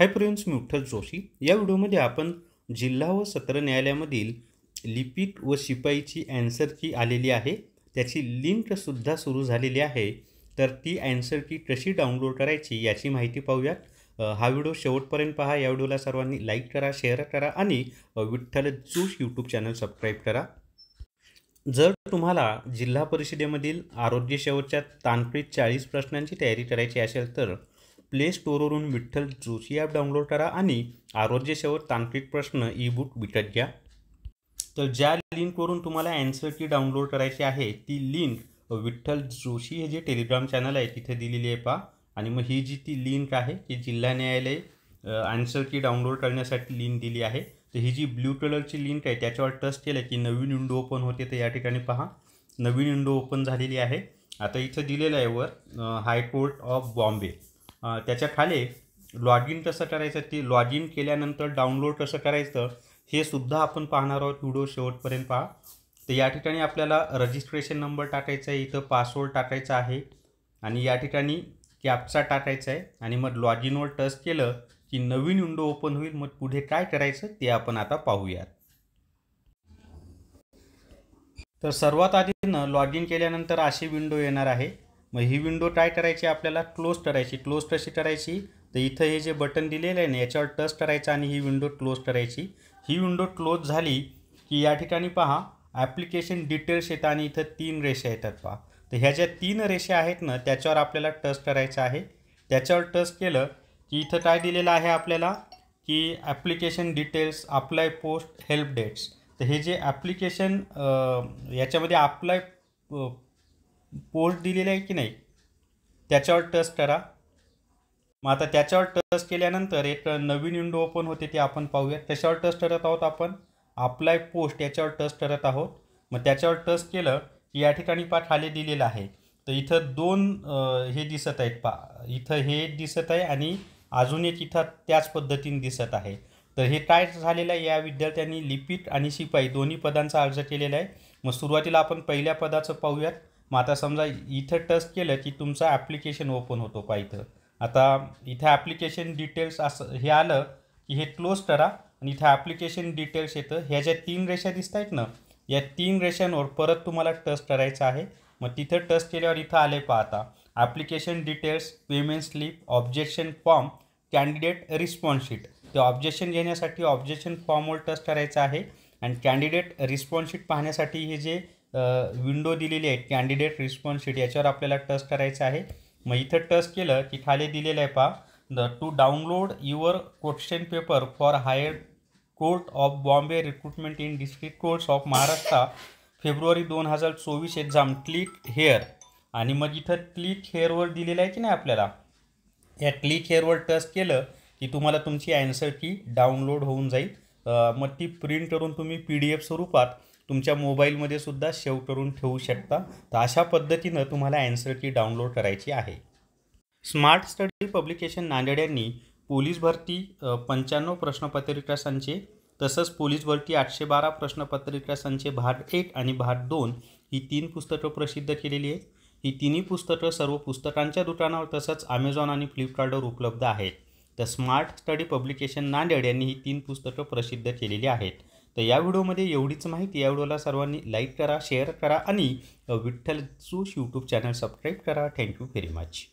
Hi friends, मी विठ्ठल जोशी. या व्हिडिओमध्ये आपण जिल्हा व सत्र न्यायालयामधील लिपिक व शिपाईची ॲन्सर की आलेली आहे. त्याची लिंकसुद्धा सुरू झालेली आहे. तर ती ॲन्सर की कशी डाउनलोड करायची याची माहिती पाहूयात. हा व्हिडिओ शेवटपर्यंत पहा. या व्हिडिओला सर्वांनी लाईक करा, शेअर करा आणि विठ्ठल जोश यूट्यूब चॅनल सबस्क्राईब करा. जर तुम्हाला जिल्हा परिषदेमधील आरोग्य सेवेच्या तांत्रिक 40 प्रश्नांची तयारी करायची असेल तर प्ले स्टोअरवरून विठ्ठल जोशी ॲप डाउनलोड करा आणि आरोग्य सेवेवर तांत्रिक प्रश्न ई बुक विकत घ्या. तर ज्या लिंकवरून तुम्हाला ॲन्सर की डाउनलोड करायची आहे ती लिंक विठ्ठल जोशी हे जे टेलिग्राम चॅनल आहे तिथे दिलेली आहे पहा. आणि मग ही जी ती लिंक आहे की जिल्हा न्यायालय ॲन्सर की डाउनलोड करण्यासाठी लिंक दिली आहे. तर ही जी ब्ल्यू कलरची लिंक आहे त्याच्यावर टच केलं की नवीन विंडो ओपन होते. तर या ठिकाणी पहा, नवीन विंडो ओपन झालेली आहे. आता इथं दिलेलं आहे वर हायकोर्ट ऑफ बॉम्बे. त्याच्या खाली लॉग इन कसं करायचं, ते लॉग इन केल्यानंतर डाउनलोड कसं करायचं हे सुद्धा आपण पाहणार आहोत. व्हिडिओ शेवटपर्यंत पहा. तर या ठिकाणी आपल्याला रजिस्ट्रेशन नंबर टाकायचा आहे, इथं पासवर्ड टाकायचा आहे आणि या ठिकाणी कॅप्चा टाकायचा आहे आणि मग लॉग इनवर टच केलं की नवीन विंडो ओपन होईल. मग पुढे काय करायचं ते आपण आता पाहूयात. तर सर्वात आधी लॉग इन केल्यानंतर अशी विंडो येणार आहे. मग ही विंडो काय करायची, आपल्याला क्लोज करायची. क्लोज कशी करायची, तर इथं हे जे बटन दिलेलं आहे ना याच्यावर टच करायचं आणि ही विंडो क्लोज करायची. ही विंडो क्लोज झाली की या ठिकाणी पहा ॲप्लिकेशन डिटेल्स येतात आणि इथं 3 रेषा येतात पहा. तर ह्या ज्या 3 रेषा आहेत ना त्याच्यावर आपल्याला टच करायचं आहे. त्याच्यावर टच केलं की इथं काय दिलेलं आहे आपल्याला की application details, apply post, help dates. तर हे जे ॲप्लिकेशन याच्यामध्ये अप्लाय पोस्ट दिलेलं आहे की नाही त्याच्यावर टच करा. मग आता त्याच्यावर टच केल्यानंतर एक नवीन विंडो ओपन होते ते आपण पाहूया. त्याच्यावर टच करत आहोत आपण अप्लाय पोस्ट, याच्यावर टच करत आहोत. मग त्याच्यावर टच केलं की या ठिकाणी पहा खाली दिलेलं आहे. तर इथं 2 हे दिसत आहेत पहा. इथं हे दिसत आहे आणि अजून एक इथं त्याच पद्धतीने दिसत आहे. तर हे काय झालेलं आहे, या विद्यार्थ्यांनी लिपिक आणि शिपाई दोन्ही पदांचा अर्ज केलेला आहे. मग सुरुवातीला आपण पहिल्या पदाचं पाहूयात. मग आता समजा इथं टच केलं की तुमचं ॲप्लिकेशन ओपन होतो पहा इथं. आता इथं ॲप्लिकेशन डिटेल्स असं हे आलं की हे क्लोज करा आणि इथं ॲप्लिकेशन डिटेल्स येतं. ह्या ज्या 3 रेषा दिसत आहेत ना या 3 रेषांवर परत तुम्हाला टच करायचं आहे. मग तिथं टच केल्यावर इथं आले पहा आता application details, payment slip, objection form, candidate response sheet. ते ऑब्जेक्शन घेण्यासाठी ऑब्जेक्शन फॉर्मवर टच करायचं आहे आणि कॅन्डिडेट रिस्पॉन्स शीट पाहण्यासाठी हे जे विंडो दिलेली आहे कॅन्डिडेट रिस्पॉन्स शीट याच्यावर आपल्याला टच करायचं आहे. मग इथं टच केलं की खाली दिलेलं आहे पहा to download your question paper for High Court of Bombay recruitment in district courts of Maharashtra February 2024 exam, click here. आणि मग इथं क्लिक हेअरवर दिलेलं आहे की नाही आपल्याला, या क्लिक हेअरवर टच केलं की तुम्हाला तुमची ॲन्सर की डाउनलोड होऊन जाईल. मग ती प्रिंट करून तुम्ही PDF स्वरूपात तुमच्या मोबाईलमध्ये सुद्धा सेव्ह करून ठेवू शकता. तर अशा पद्धतीनं तुम्हाला ॲन्सर की डाउनलोड करायची आहे. स्मार्ट स्टडी पब्लिकेशन नांदेड यांनी पोलीस भरती 95 प्रश्नपत्रिका संचे, तसंच पोलीस भरती 812 प्रश्नपत्रिका संचे भाग 1 आणि भाग 2 ही 3 पुस्तकं प्रसिद्ध केलेली आहेत. ही तिन्ही पुस्तकं सर्व पुस्तकांच्या दुकानावर तसंच Amazon आणि फ्लिपकार्टवर उपलब्ध आहेत. तर स्मार्ट स्टडी पब्लिकेशन नांदेड यांनी ही 3 पुस्तकं प्रसिद्ध केलेली आहेत. तर या व्हिडिओमध्ये एवढीच माहिती. या व्हिडिओला सर्वांनी लाईक करा, शेअर करा आणि विठ्ठल जोश यूट्यूब चॅनल सबस्क्राईब करा. Thank you very much.